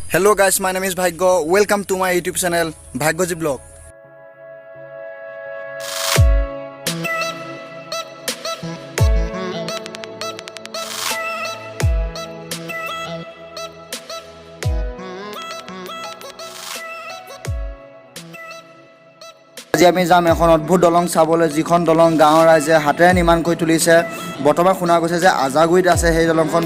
Hello guys, my name is Bhagyo. Welcome to my YouTube channel, Bhagyoji Vlog. আজি আমি যাম এখন অদ্ভুত দলং চাবলৈ, যিখন দলং গাঁৱৰ ৰাইজে হাতেৰে নিৰ্মাণ কৰি তুলিছে। বৰ্তমান শুনা গৈছে যে আজাগুৰিত আছে সেই দলংখন।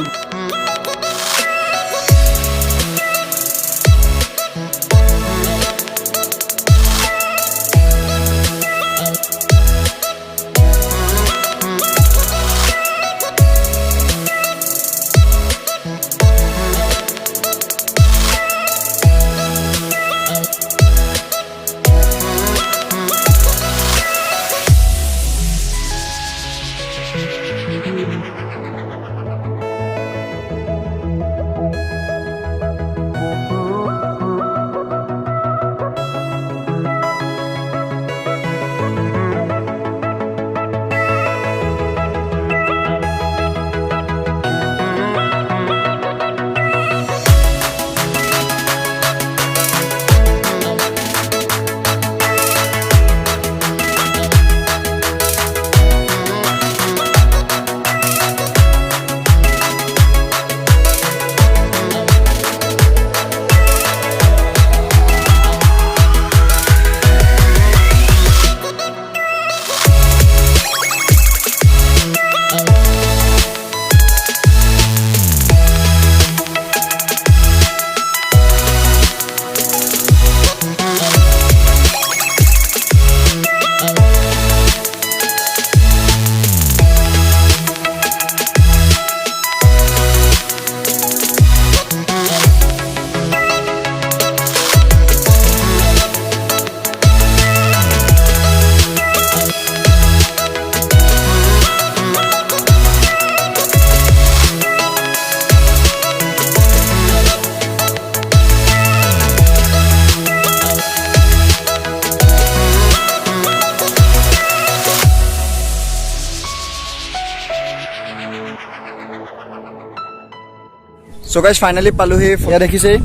So guys, finally পালোহি। এয়া দেখিছেই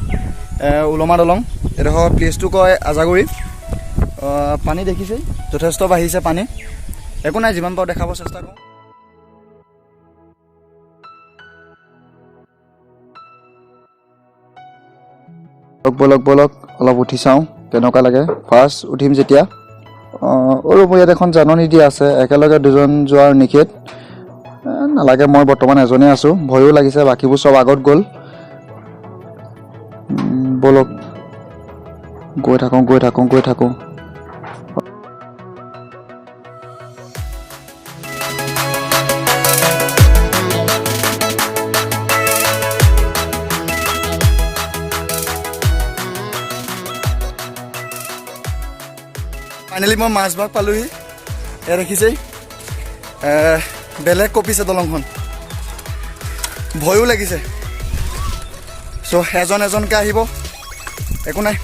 উলমা দলং। এডোখৰ প্লেচটো কয় আজাগুৰি। পানী দেখিছেই যথেষ্ট বাঢ়িছে পানী। একো নাই, যিমান পাৰোঁ দেখাব চেষ্টা কৰোঁ। বলক অলপ উঠি চাওঁ কেনেকুৱা লাগে। ফাৰ্ষ্ট উঠিম যেতিয়া ইয়াত এখন জাননী দিয়া আছে, একেলগে দুজন যোৱাৰ নিষেধ। নালাগে, মই বৰ্তমান এজনে আছোঁ, ভয়ো লাগিছে, বাকীবোৰ চব আগত গ'ল। বলক গৈ থাকোঁ। ফাইনেলি মই মাজভাগ পালোহি। এয়া দেখিছেই বেলেগ কপিছে দলংখন, ভয়ো লাগিছে। চ' এজনকৈ আহিব, একো নাই।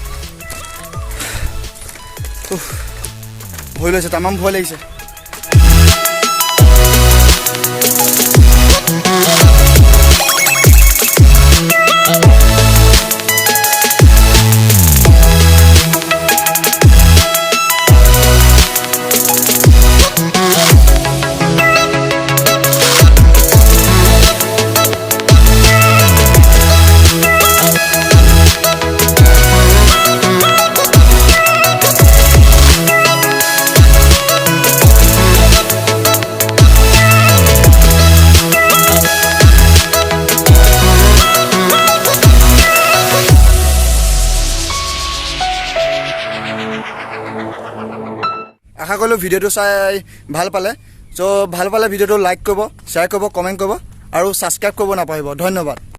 ভয় লৈছে, তামাম ভয় লাগিছে। আশা কৰিলোঁ ভিডিঅ'টো চাই ভাল পালে। চ' ভাল পালে ভিডিঅ'টো লাইক কৰিব, শ্বেয়াৰ কৰিব, কমেণ্ট কৰিব আৰু ছাবস্ক্ৰাইব কৰিব নাপাহৰিব। ধন্যবাদ।